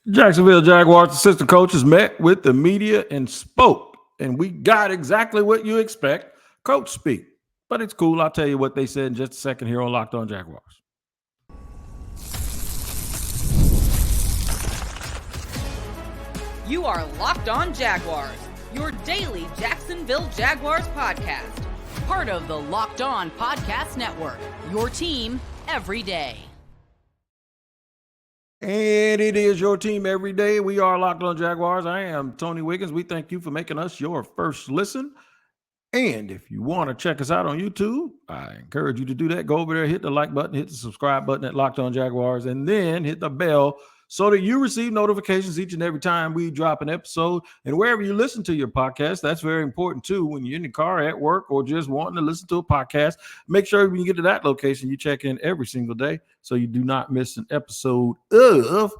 Jacksonville Jaguars assistant coaches met with the media and spoke, and we got exactly what you expect. Coach speak. But it's cool. I'll tell you what they said in just a second here on Locked On Jaguars. You are Locked On Jaguars, your daily Jacksonville Jaguars podcast. Part of the Locked On Podcast Network, your team every day. And it is your team every day. We are Locked On Jaguars. I am Tony Wiggins. We thank you for making us your first listen. And if you want to check us out on YouTube, I encourage you to do that. Go over there, hit the like button, hit the subscribe button at Locked On Jaguars, and then hit the bell so that you receive notifications each and every time we drop an episode. And wherever you listen to your podcast, that's very important too. When you're in the car, at work, or just wanting to listen to a podcast, make sure when you get to that location, you check in every single day so you do not miss an episode of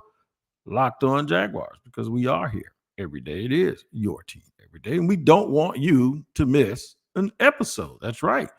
Locked On Jaguars, because we are here every day. It is your team every day, and we don't want you to miss an episode. That's right.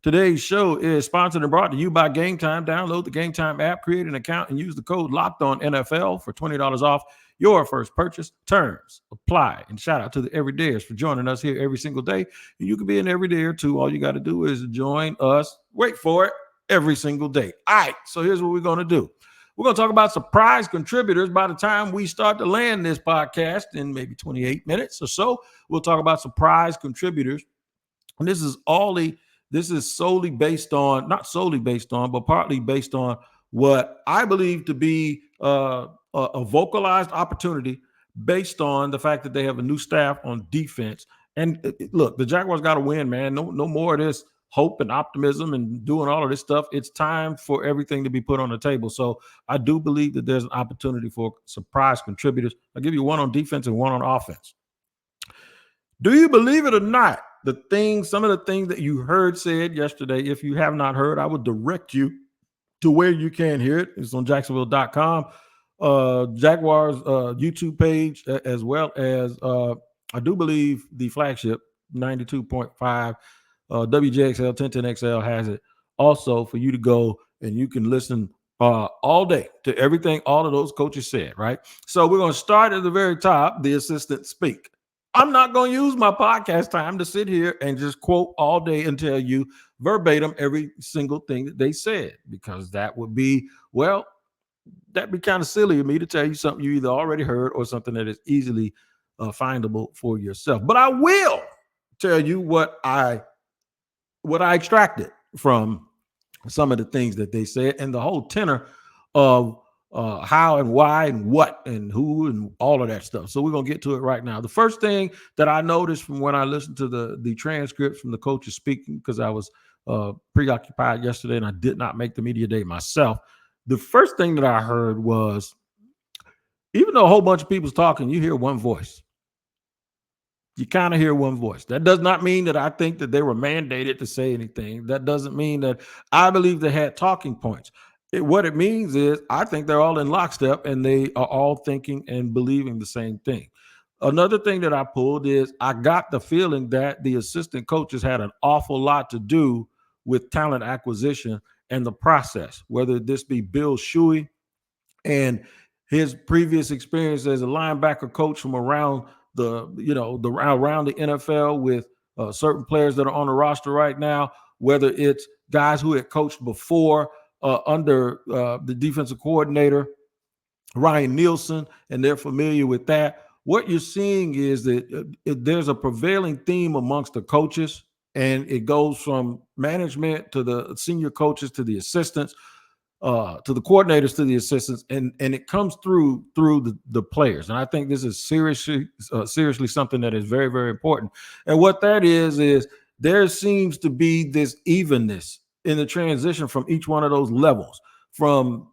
Today's show is sponsored and brought to you by Gametime. Download the Gametime app, create an account, and use the code LOCKEDONNFL for $20 off your first purchase. Terms apply. And shout out to the Everydayers for joining us here every single day. And you can be an everydayer too. All you got to do is join us. Wait for it. Every single day. All right. So here's what we're going to do. We're going to talk about surprise contributors. By the time we start to land this podcast in maybe 28 minutes or so, we'll talk about surprise contributors. And this is solely based on, not solely based on, but partly based on what I believe to be a vocalized opportunity based on the fact that they have a new staff on defense. And look, the Jaguars got to win, man. No more of this hope and optimism and doing all of this stuff. It's time for everything to be put on the table. So I do believe that there's an opportunity for surprise contributors. I'll give you one on defense and one on offense. Do you believe it or not? Some of the things that you heard said yesterday, if you have not heard, I would direct you to where you can hear it. It's on Jacksonville.com, Jaguars YouTube page, as well as I do believe the flagship 92.5 WJXL 1010XL has it also for you to go, and you can listen all day to everything all of those coaches said, right? So we're going to start at the very top, the assistant speak. I'm not going to use my podcast time to sit here and just quote all day and tell you verbatim every single thing that they said, because that would be, that'd be kind of silly of me to tell you something you either already heard or something that is easily findable for yourself. But I will tell you what I extracted from some of the things that they said and the whole tenor of how and why and what and who and all of that stuff. So we're going to get to it right now. The first thing that I noticed from when I listened to the transcripts from the coaches speaking, because I was preoccupied yesterday and I did not make the media day myself, the first thing that I heard was, even though a whole bunch of people's talking, you hear one voice. You kind of hear one voice. That does not mean that I think that they were mandated to say anything. That doesn't mean that I believe they had talking points. What it means is I think they're all in lockstep and they are all thinking and believing the same thing. Another thing that I pulled is I got the feeling that the assistant coaches had an awful lot to do with talent acquisition and the process, whether this be Bill Shuey and his previous experience as a linebacker coach from around around the NFL with certain players that are on the roster right now, whether it's guys who had coached before under the defensive coordinator, Ryan Nielsen, and they're familiar with that. What you're seeing is that there's a prevailing theme amongst the coaches, and it goes from management to the senior coaches to the assistants, to the coordinators to the assistants, and it comes through the players. And I think this is seriously something that is very, very important. And what that is there seems to be this evenness in the transition from each one of those levels, from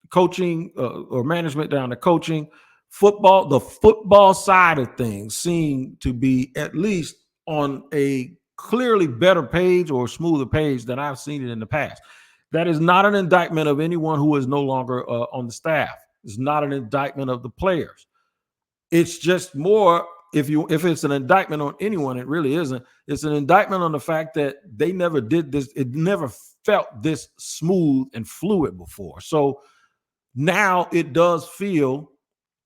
coaching or management down to coaching. The football side of things seem to be at least on a clearly better page or smoother page than I've seen it in the past. That is not an indictment of anyone who is no longer on the staff. It's not an indictment of the players. It's just more, if it's an indictment on anyone, it really isn't. It's an indictment on the fact that they never did this. It never felt this smooth and fluid before. So now it does feel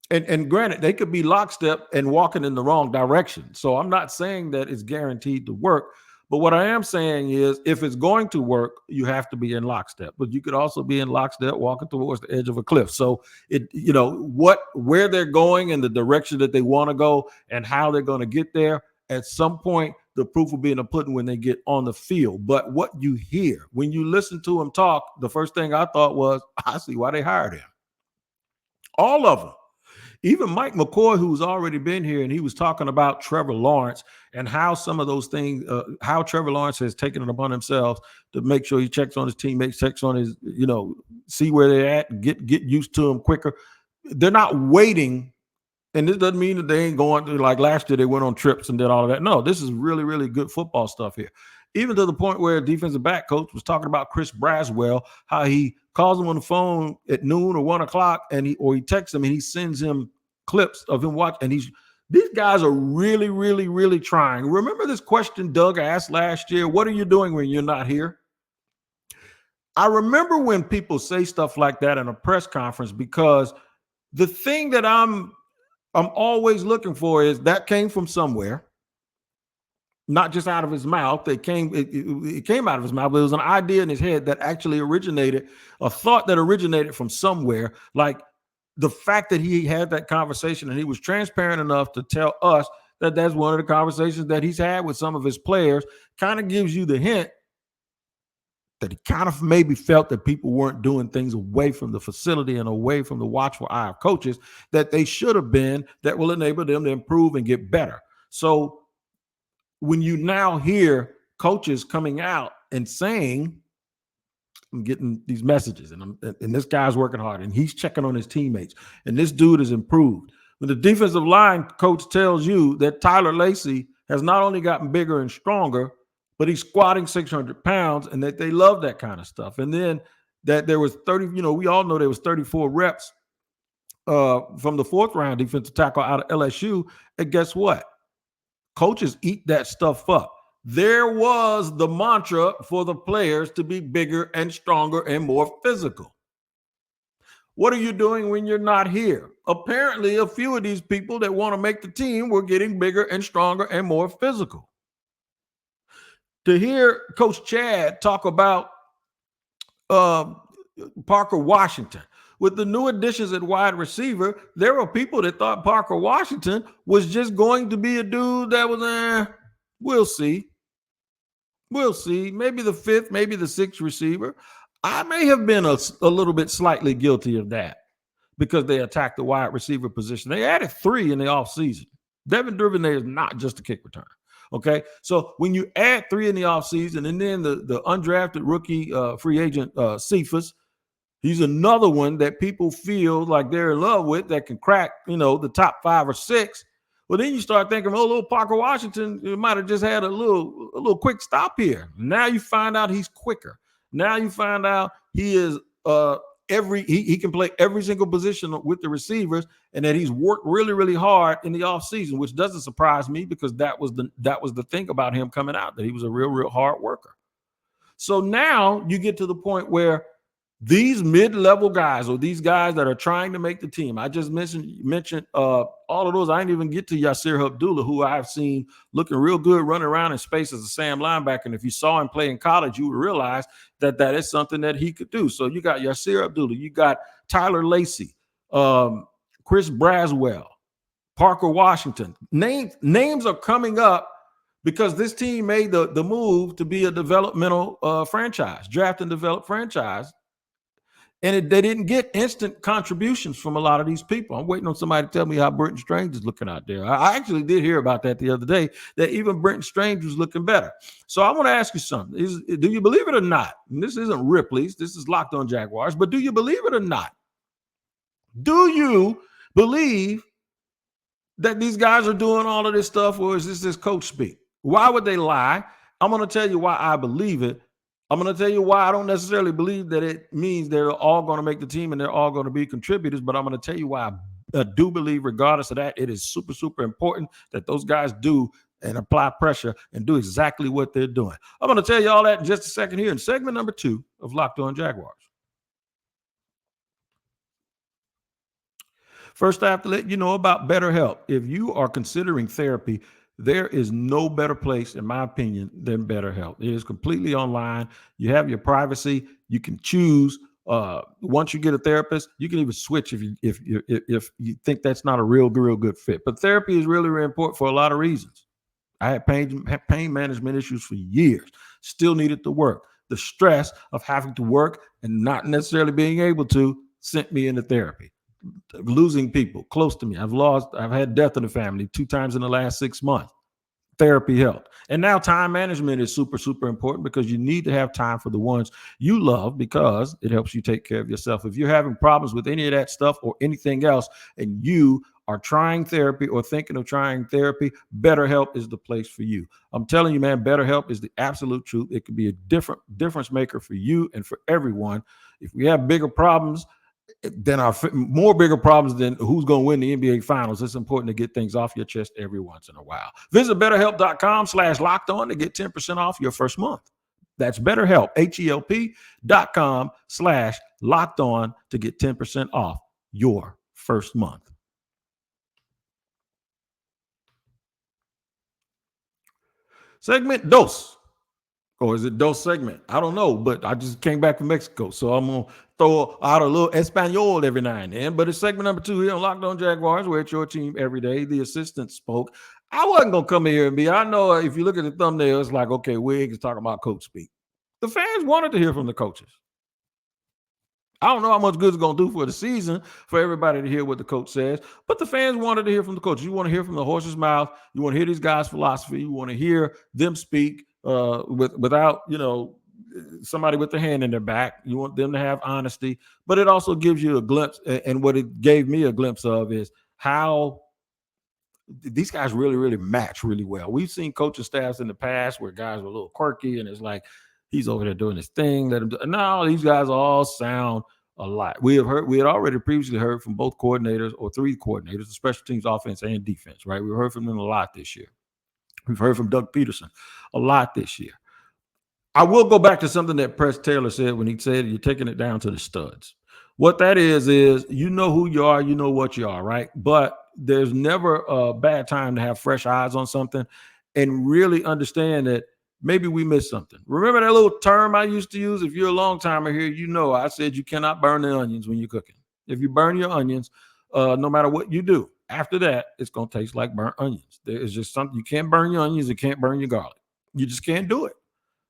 And granted, they could be lockstep and walking in the wrong direction. So I'm not saying that it's guaranteed to work. But what I am saying is if it's going to work, you have to be in lockstep. But you could also be in lockstep walking towards the edge of a cliff. So where they're going and the direction that they want to go and how they're going to get there, at some point, the proof will be in the pudding when they get on the field. But what you hear when you listen to him talk, the first thing I thought was, I see why they hired him. All of them. Even Mike McCoy, who's already been here, and he was talking about Trevor Lawrence and how some of those things, how Trevor Lawrence has taken it upon himself to make sure he checks on his teammates, checks on his, see where they're at, and get used to them quicker. They're not waiting. And this doesn't mean that they ain't going to, like last year, they went on trips and did all of that. No, this is really, really good football stuff here. Even to the point where defensive back coach was talking about Chris Braswell, how he calls him on the phone at noon or 1 o'clock, and he texts him and he sends him clips of him watching. And these guys are really, really, really trying. Remember this question Doug asked last year? What are you doing when you're not here? I remember when people say stuff like that in a press conference, because the thing that I'm always looking for is that came from somewhere, not just out of his mouth. It came out of his mouth, but it was an idea in his head that actually originated, a thought that originated from somewhere. Like the fact that he had that conversation and he was transparent enough to tell us that that's one of the conversations that he's had with some of his players kind of gives you the hint that he kind of maybe felt that people weren't doing things away from the facility and away from the watchful eye of coaches that they should have been, that will enable them to improve and get better. So when you now hear coaches coming out and saying, I'm getting these messages and this guy's working hard and he's checking on his teammates and this dude has improved. When the defensive line coach tells you that Tyler Lacey has not only gotten bigger and stronger, but he's squatting 600 pounds and that they love that kind of stuff. And then that there was 30, we all know there was 34 reps from the 4th round defensive tackle out of LSU. And guess what? Coaches eat that stuff up. There was the mantra for the players to be bigger and stronger and more physical. What are you doing when you're not here? Apparently, a few of these people that want to make the team were getting bigger and stronger and more physical. To hear Coach Chad talk about Parker Washington, with the new additions at wide receiver, there were people that thought Parker Washington was just going to be a dude that was, we'll see. We'll see. Maybe the 5th, maybe the 6th receiver. I may have been a little bit slightly guilty of that because they attacked the wide receiver position. They added 3 in the offseason. Devin Duvernay is not just a kick returner. Okay, so when you add 3 in the offseason and then the undrafted rookie free agent Cephas, he's another one that people feel like they're in love with that can crack, the top 5 or 6. Well, then you start thinking, little Parker Washington might have just had a little quick stop here. Now you find out he's quicker. Now you find out he is he can play every single position with the receivers, and that he's worked really, really hard in the offseason, which doesn't surprise me because that was the thing about him coming out, that he was a real, real hard worker. So now you get to the point where these mid-level guys, or these guys that are trying to make the team, I just mentioned all of those. I didn't even get to Yasir Abdullah, who I've seen looking real good running around in space as a Sam linebacker. And if you saw him play in college, you would realize that is something that he could do. So you got Yasir Abdullah, you got Tyler Lacey, Chris Braswell, Parker Washington. Names are coming up because this team made the move to be a developmental franchise, draft and develop franchise. And they didn't get instant contributions from a lot of these people. I'm waiting on somebody to tell me how Brenton Strange is looking out there. I actually did hear about that the other day, that even Brenton Strange was looking better. So I want to ask you something. Do you believe it or not? And this isn't Ripley's. This is Locked On Jaguars. But do you believe it or not? Do you believe that these guys are doing all of this stuff, or is this coach speak? Why would they lie? I'm going to tell you why I believe it. I'm going to tell you why I don't necessarily believe that it means they're all going to make the team and they're all going to be contributors, but I'm going to tell you why I do believe, regardless of that, it is super, super important that those guys do and apply pressure and do exactly what they're doing. I'm going to tell you all that in just a second here in segment number 2 of Locked On Jaguars. First, I have to let you know about BetterHelp. If you are considering therapy, there is no better place, in my opinion, than BetterHelp. It is completely online. You have your privacy. You can choose. Once you get a therapist, you can even switch if you think that's not a real good fit. But therapy is really, really important for a lot of reasons. I had pain management issues for years. Still needed to work. The stress of having to work and not necessarily being able to sent me into therapy. Losing people close to me. I've had death in the family 2 times in the last 6 months. Therapy helped. And now time management is super, super important because you need to have time for the ones you love because it helps you take care of yourself. If you're having problems with any of that stuff or anything else and you are trying therapy or thinking of trying therapy, BetterHelp is the place for you. I'm telling you, man, BetterHelp is the absolute truth. It could be a difference maker for you and for everyone. If we have bigger problems, then our more bigger problems than who's going to win the NBA finals. It's important to get things off your chest every once in a while. Visit betterhelp.com/locked on to get 10% off your first month. That's BetterHelp, HELP.com/locked on to get 10% off your first month. Segment dos. Or is it dos segment? I don't know, but I just came back from Mexico, so I'm going to throw out a little Espanol every now and then. But it's segment number 2 here on Locked On Jaguars, where it's your team every day. The assistant spoke. I wasn't going to come here and be, I know if you look at the thumbnail, it's like, okay, Wiggs is talking about coach speak. The fans wanted to hear from the coaches. I don't know how much good it's going to do for the season for everybody to hear what the coach says, but the fans wanted to hear from the coach. You want to hear from the horse's mouth. You want to hear these guys' philosophy. You want to hear them speak without, somebody with their hand in their back. You want them to have honesty, but it also gives you a glimpse. And what it gave me a glimpse of is how these guys really, really match really well. We've seen coaching staffs in the past where guys were a little quirky and it's like, he's over there doing his thing. Let him do. No, these guys all sound alike. We had already previously heard from both coordinators or 3 coordinators, the special teams, offense, and defense, right? We heard from them a lot this year. We've heard from Doug Peterson a lot this year. I will go back to something that Press Taylor said when he said you're taking it down to the studs. What that is you know who you are, you know what you are, right? But there's never a bad time to have fresh eyes on something and really understand that maybe we missed something. Remember that little term I used to use? If you're a long timer here, I said you cannot burn the onions when you're cooking. If you burn your onions, no matter what you do, after that, it's going to taste like burnt onions. There is just something. You can't burn your onions. You can't burn your garlic. You just can't do it.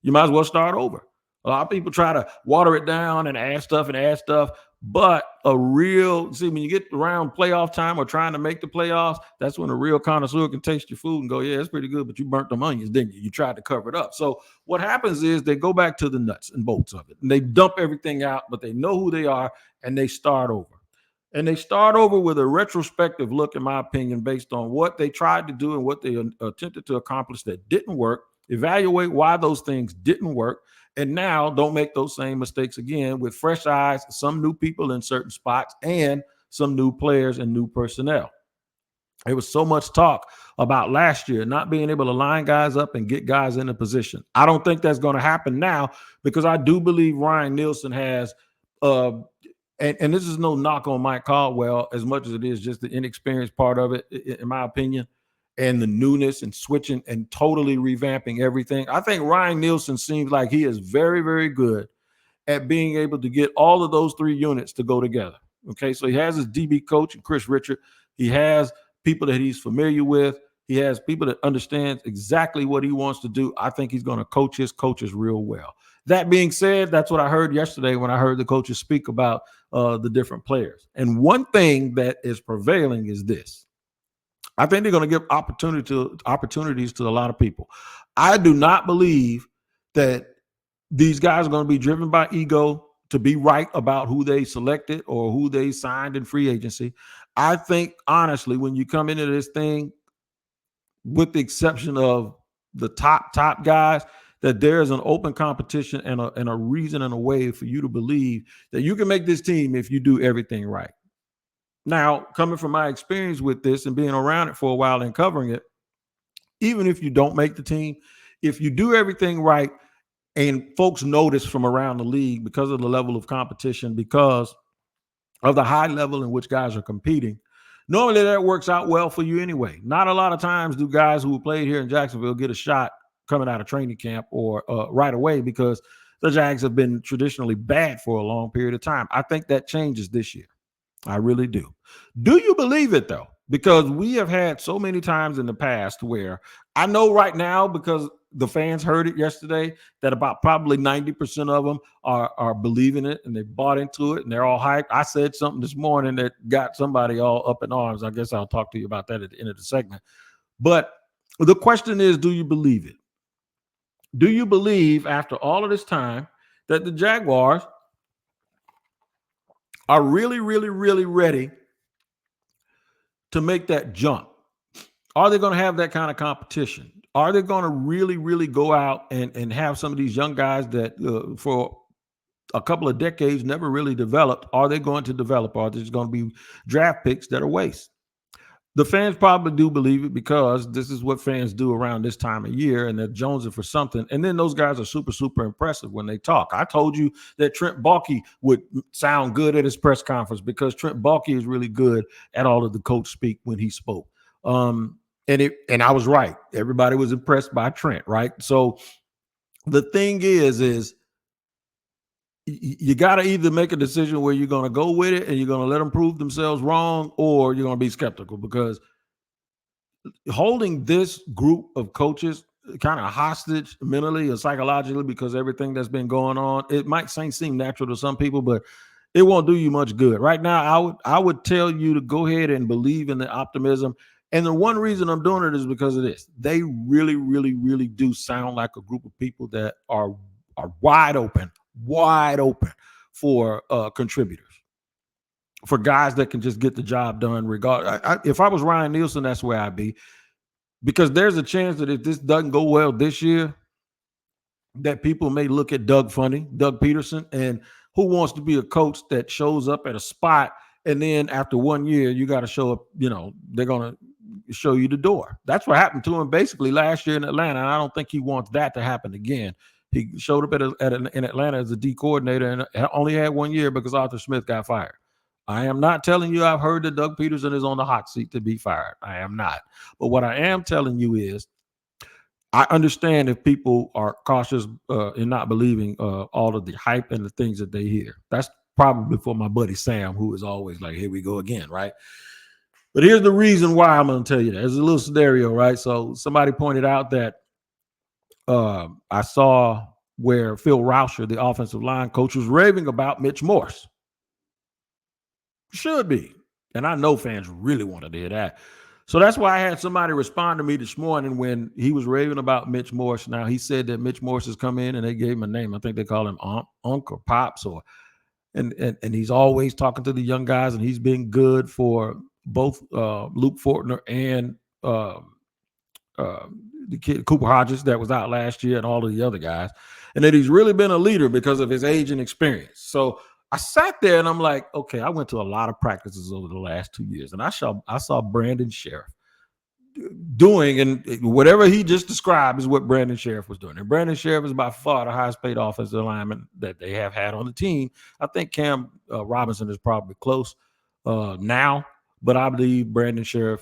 You might as well start over. A lot of people try to water it down and add stuff. But when you get around playoff time or trying to make the playoffs, that's when a real connoisseur can taste your food and go, yeah, it's pretty good, but you burnt them onions, didn't you? You tried to cover it up. So what happens is they go back to the nuts and bolts of it, and they dump everything out, but they know who they are, and they start over. And they start over with a retrospective look, in my opinion, based on what they tried to do and what they attempted to accomplish that didn't work, evaluate why those things didn't work, and now don't make those same mistakes again with fresh eyes, some new people in certain spots, and some new players and new personnel. There was so much talk about last year not being able to line guys up and get guys in a position. I don't think that's going to happen now because I do believe Ryan Nielsen has and this is no knock on Mike Caldwell as much as it is just the inexperienced part of it, in my opinion, and the newness and switching and totally revamping everything. I think Ryan Nielsen seems like he is very, very good at being able to get all of those 3 units to go together. Okay, so he has his DB coach, Chris Richard. He has people that he's familiar with. He has people that understand exactly what he wants to do. I think he's going to coach his coaches real well. That being said, that's what I heard yesterday when I heard the coaches speak about the different players. And one thing that is prevailing is this. I think they're going to give opportunities to a lot of people. I do not believe that these guys are going to be driven by ego to be right about who they selected or who they signed in free agency. I think, honestly, when you come into this thing, with the exception of the top guys, that there is an open competition and a reason and a way for you to believe that you can make this team if you do everything right. Now, coming from my experience with this and being around it for a while and covering it, even if you don't make the team, if you do everything right and folks notice from around the league because of the level of competition, because of the high level in which guys are competing, Normally that works out well for you anyway. Not a lot of times do guys who played here in Jacksonville get a shot coming out of training camp or right away, because the Jags have been traditionally bad for a long period of time. I think that changes this year. I really do. Do you believe it though? Because we have had so many times in the past where I know right now, because the fans heard it yesterday, that about probably 90% of them are believing it and they bought into it and they're all hyped. I said something this morning that got somebody all up in arms. I guess I'll talk to you about that at the end of the segment. But the question is, do you believe it? Do you believe after all of this time that the Jaguars are really, really, really ready to make that jump? Are they going to have that kind of competition? Are they going to really, really go out and have some of these young guys that for a couple of decades never really developed? Are they going to develop? Or are there just going to be draft picks that are waste? The fans probably do believe it, because this is what fans do around this time of year, and they're jonesing for something. And then those guys are super, super impressive when they talk. I told you that Trent Baalke would sound good at his press conference, because Trent Baalke is really good at all of the coach speak when he spoke. And I was right. Everybody was impressed by Trent, right? So the thing is you got to either make a decision where you're going to go with it and you're going to let them prove themselves wrong, or you're going to be skeptical, because holding this group of coaches kind of hostage mentally or psychologically, because everything that's been going on, it might seem natural to some people, but it won't do you much good. Right now, I would tell you to go ahead and believe in the optimism. And the one reason I'm doing it is because of this. They really, really, really do sound like a group of people that are wide open for contributors, for guys that can just get the job done. If I was Ryan Nielsen, that's where I'd be, because there's a chance that if this doesn't go well this year, that people may look at Doug Peterson, and who wants to be a coach that shows up at a spot and then after 1 year you got to show up, they're going to show you the door. That's what happened to him basically last year in Atlanta, and I don't think he wants that to happen again. He showed up in Atlanta as a D coordinator and only had 1 year because Arthur Smith got fired. I am not telling you I've heard that Doug Peterson is on the hot seat to be fired. I am not. But what I am telling you is, I understand if people are cautious in not believing all of the hype and the things that they hear. That's probably for my buddy Sam, who is always like, here we go again, right? But here's the reason why I'm going to tell you that. There's a little scenario, right? So somebody pointed out that I saw where Phil Rauscher, the offensive line coach, was raving about Mitch Morse. Should be. And I know fans really wanted to hear that. So that's why I had somebody respond to me this morning when he was raving about Mitch Morse. Now, he said that Mitch Morse has come in and they gave him a name. I think they call him Unc or Pops, and he's always talking to the young guys, and he's been good for both Luke Fortner and the kid Cooper Hodges that was out last year, and all of the other guys, and that he's really been a leader because of his age and experience. So I sat there and I'm like, okay, I went to a lot of practices over the last 2 years, and I saw Brandon Sheriff doing, and whatever he just described is what Brandon Sheriff was doing. And Brandon Sheriff is by far the highest paid offensive lineman that they have had on the team. I think Cam Robinson is probably close now, but I believe Brandon Sheriff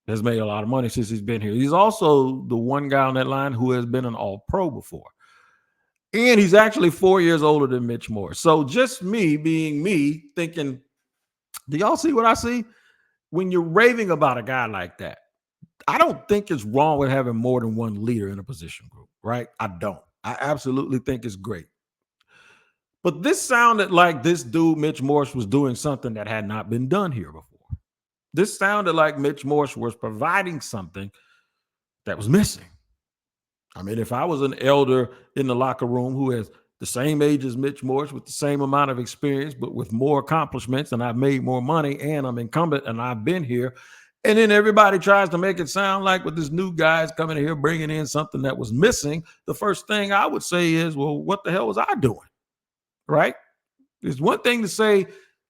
has made a lot of money since he's been here. He's also the one guy on that line who has been an All-Pro before. And he's actually 4 years older than Mitch Morse. So just me being me thinking, do y'all see what I see? When you're raving about a guy like that, I don't think it's wrong with having more than one leader in a position group, right? I don't. I absolutely think it's great. But this sounded like this dude, Mitch Morse, was doing something that had not been done here before. This sounded like Mitch Morse was providing something that was missing. I mean, if I was an elder in the locker room who has the same age as Mitch Morse with the same amount of experience, but with more accomplishments, and I've made more money, and I'm incumbent, and I've been here, and then everybody tries to make it sound like with this new guy's coming here bringing in something that was missing, the first thing I would say is, well, what the hell was I doing, right? It's one thing to say,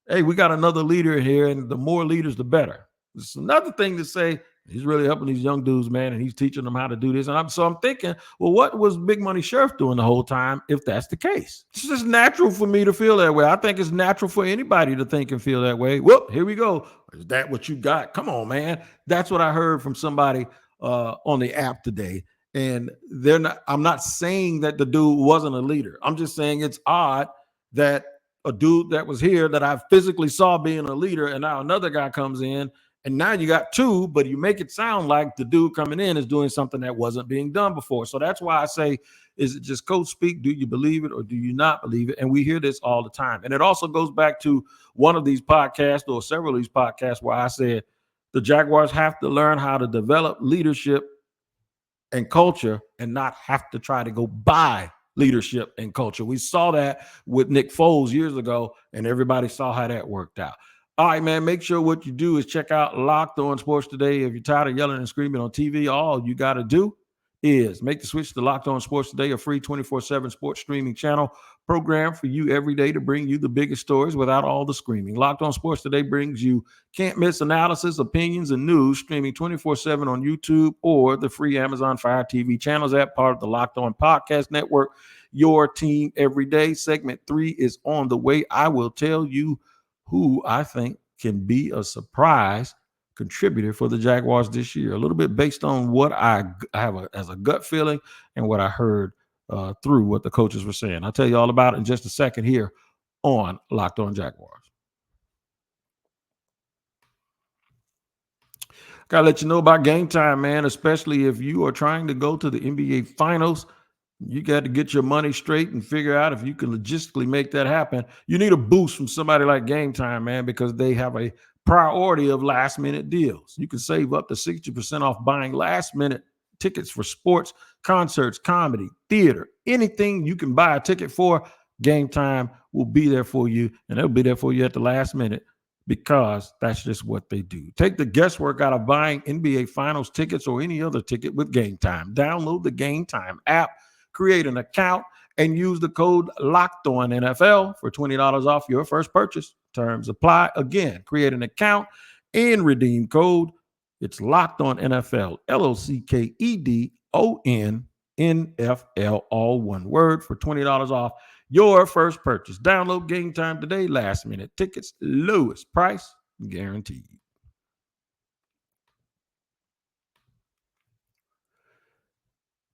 hey, we got another leader here, and the more leaders, the better. It's another thing to say, He's really helping these young dudes, man, and he's teaching them how to do this. And I'm thinking, well, what was Big Money Sheriff doing the whole time if that's the case? It's just natural for me to feel that way. I think it's natural for anybody to think and feel that way. Whoop, here we go. Is that what you got? Come on, man. That's what I heard from somebody on the app today. And I'm not saying that the dude wasn't a leader. I'm just saying it's odd that a dude that was here that I physically saw being a leader, and now another guy comes in, and now you got two, but you make it sound like the dude coming in is doing something that wasn't being done before. So that's why I say, is it just coach speak? Do you believe it or do you not believe it? And we hear this all the time. And it also goes back to one of these podcasts or several of these podcasts where I said the Jaguars have to learn how to develop leadership and culture and not have to try to go buy leadership and culture. We saw that with Nick Foles years ago, and everybody saw how that worked out. All right, man, make sure what you do is check out Locked On Sports Today. If you're tired of yelling and screaming on TV, all you got to do is make the switch to Locked On Sports Today, a free 24/7 sports streaming channel program for you every day to bring you the biggest stories without all the screaming. Locked On Sports Today brings you can't-miss analysis, opinions, and news streaming 24/7 on YouTube or the free Amazon Fire TV channels app, part of the Locked On Podcast Network. Your team every day. Segment 3 is on the way. I will tell you who I think can be a surprise contributor for the Jaguars this year, a little bit based on what I have as a gut feeling and what I heard through what the coaches were saying. I'll tell you all about it in just a second here on Locked On Jaguars. Gotta let you know about Gametime, man, especially if you are trying to go to the NBA Finals. You got to get your money straight and figure out if you can logistically make that happen. You need a boost from somebody like Gametime, man, because they have a priority of last-minute deals. You can save up to 60% off buying last-minute tickets for sports, concerts, comedy, theater, anything you can buy a ticket for. Gametime will be there for you, and they'll be there for you at the last minute because that's just what they do. Take the guesswork out of buying NBA Finals tickets or any other ticket with Gametime. Download the Gametime app, create an account, and use the code LOCKEDONNFL for $20 off your first purchase. Terms apply. Again, create an account and redeem code. It's Locked On NFL, LOCKEDONNFL, all one word, for $20 off your first purchase. Download Gametime today. Last minute tickets, lowest price guaranteed.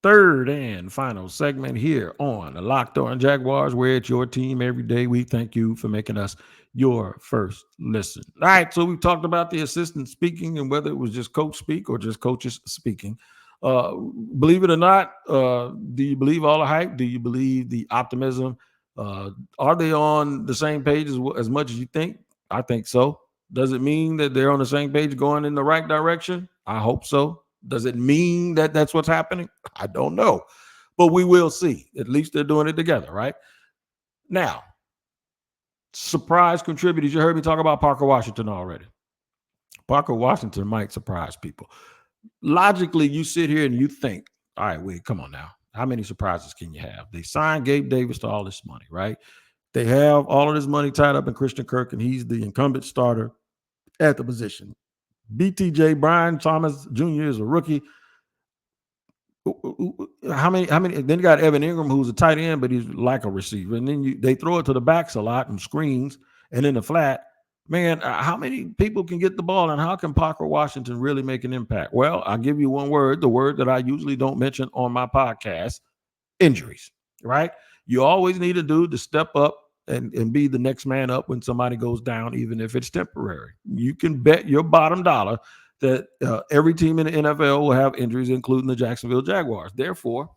Third and final segment here on the Locked On Jaguars, where it's your team every day. We thank you for making us your first listen. All right, so we talked about the assistant speaking and whether it was just coach speak or just coaches speaking. Believe it or not, do you believe all the hype? Do you believe the optimism? Are they on the same page as much as you think? I think so. Does it mean that they're on the same page going in the right direction? I hope so. Does it mean that that's what's happening? I don't know, but we will see. At least they're doing it together, right? Now, surprise contributors. You heard me talk about Parker Washington already. Parker Washington might surprise people. Logically, you sit here and you think, all right, wait, come on now. How many surprises can you have? They signed Gabe Davis to all this money, right? They have all of this money tied up in Christian Kirk, and he's the incumbent starter at the position. BTJ, Brian Thomas Jr. is a rookie. How many? Then you got Evan Ingram, who's a tight end, but he's like a receiver. And then they throw it to the backs a lot and screens, and in the flat. Man, how many people can get the ball, and how can Parker Washington really make an impact? Well, I'll give you one word, the word that I usually don't mention on my podcast: injuries, right? You always need a dude to step up and be the next man up when somebody goes down, even if it's temporary. You can bet your bottom dollar that every team in the NFL will have injuries, including the Jacksonville Jaguars. Therefore,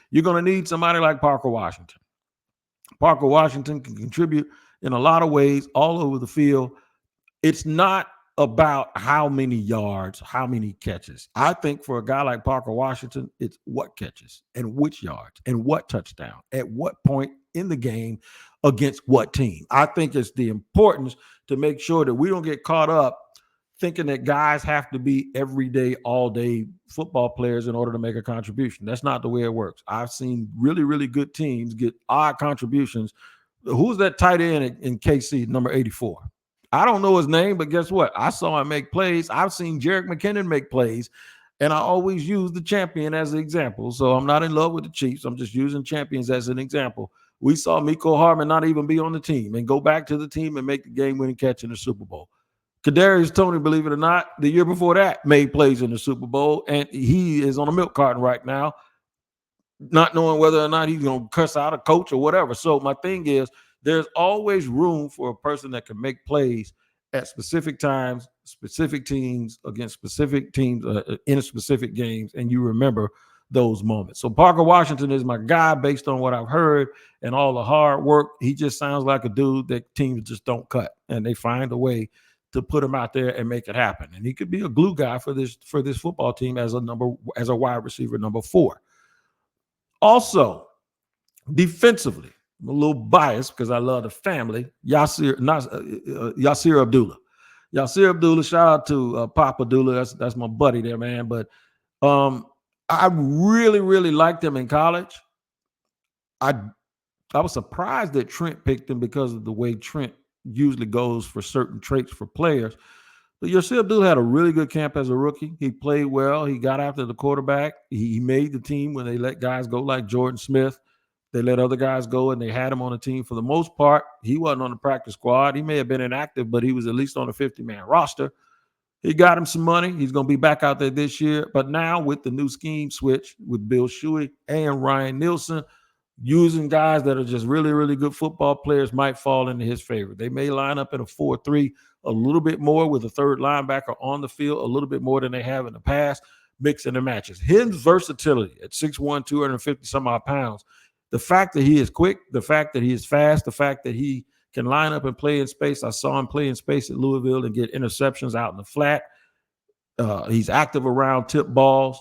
you're going to need somebody like Parker Washington. Parker Washington can contribute in a lot of ways all over the field. It's not about how many yards, how many catches. I think for a guy like Parker Washington, it's what catches and which yards and what touchdown at what point in the game against what team. I think it's the importance to make sure that we don't get caught up thinking that guys have to be everyday, all-day football players in order to make a contribution. That's not the way it works. I've seen really, really good teams get odd contributions. Who's that tight end in KC, number 84? I don't know his name, but guess what? I saw him make plays. I've seen Jerick McKinnon make plays, and I always use the champion as an example. So I'm not in love with the Chiefs. I'm just using champions as an example. We saw Mecole Hardman not even be on the team and go back to the team and make the game-winning catch in the Super Bowl. Kadarius Toney, believe it or not, the year before that made plays in the Super Bowl, and he is on a milk carton right now, not knowing whether or not he's going to cuss out a coach or whatever. So my thing is, there's always room for a person that can make plays at specific times, specific teams, against specific teams in specific games, and you remember those moments. So Parker Washington is my guy based on what I've heard and all the hard work. He just sounds like a dude that teams just don't cut, and they find a way to put him out there and make it happen. And he could be a glue guy for this football team as a wide receiver number 4. Also, defensively, I'm a little biased because I love the family. Yasir Abdullah. Yasir Abdullah, shout out to Papa Abdullah. That's my buddy there, man. But I really, really liked him in college. I was surprised that Trent picked him because of the way Trent usually goes for certain traits for players. But Yasir Abdullah had a really good camp as a rookie. He played well. He got after the quarterback. He made the team when they let guys go like Jordan Smith. They let other guys go, and they had him on the team for the most part. He wasn't on the practice squad. He may have been inactive, but he was at least on a 50-man roster. He got him some money. He's going to be back out there this year. But now with the new scheme switch with Bill Shuey and Ryan Nielsen, using guys that are just really, really good football players might fall into his favor. They may line up in a 4-3 a little bit more with a third linebacker on the field, a little bit more than they have in the past, mixing and matches. His versatility at 6'1", 250-some-odd pounds, the fact that he is quick, the fact that he is fast, the fact that he can line up and play in space. I saw him play in space at Louisville and get interceptions out in the flat. He's active around tip balls.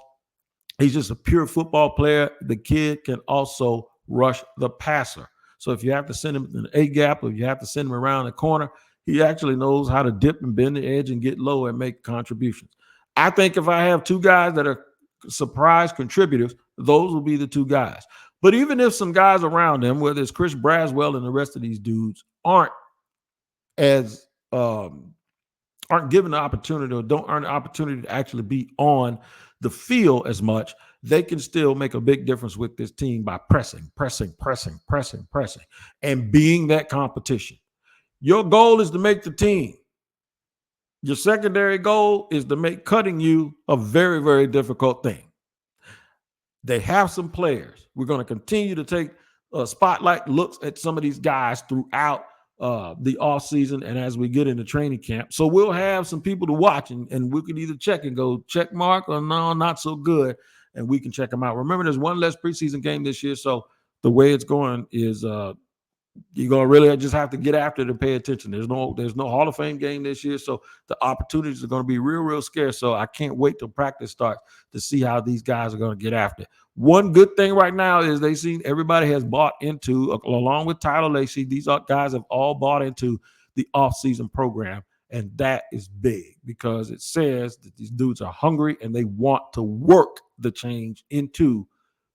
He's just a pure football player. The kid can also rush the passer. So if you have to send him in an A-gap or you have to send him around the corner, he actually knows how to dip and bend the edge and get low and make contributions. I think if I have two guys that are surprise contributors, those will be the two guys. But even if some guys around him, whether it's Chris Braswell and the rest of these dudes, aren't given the opportunity or don't earn the opportunity to actually be on the field as much, they can still make a big difference with this team by pressing, and being that competition. Your goal is to make the team. Your secondary goal is to make cutting you a very, very difficult thing. They have some players. We're going to continue to take spotlight looks at some of these guys throughout the offseason and as we get into training camp. So we'll have some people to watch, and we can either check and go check mark or no, not so good, and we can check them out. Remember, there's one less preseason game this year, so the way it's going is you're going to really just have to get after it and pay attention. There's no Hall of Fame game this year, so the opportunities are going to be real, real scarce. So I can't wait till practice starts to see how these guys are going to get after it. One good thing right now is everybody has bought into, along with Tyler Lacey, these guys have all bought into the offseason program, and that is big because it says that these dudes are hungry and they want to work the change into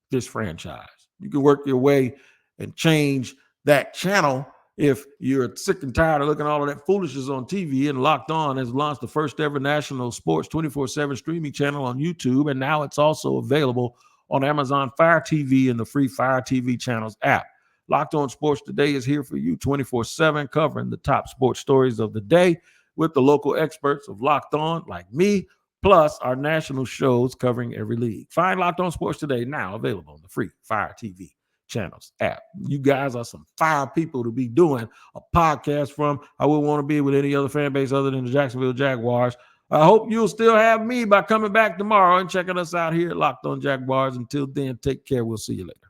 this franchise. You can work your way and change that channel if you're sick and tired of looking at all of that foolishness on TV. And Locked On has launched the first ever national sports 24/7 streaming channel on YouTube, and now it's also available on Amazon Fire TV and the free Fire TV channels app. Locked On Sports Today is here for you 24/7, covering the top sports stories of the day with the local experts of Locked On like me, plus our national shows covering every league. Find Locked On Sports Today now available on the free Fire TV channels app. You guys are some fire people to be doing a podcast from. I wouldn't want to be with any other fan base other than the Jacksonville Jaguars. I hope you'll still have me by coming back tomorrow and checking us out here at Locked On Jaguars. Until then, take care. We'll see you later.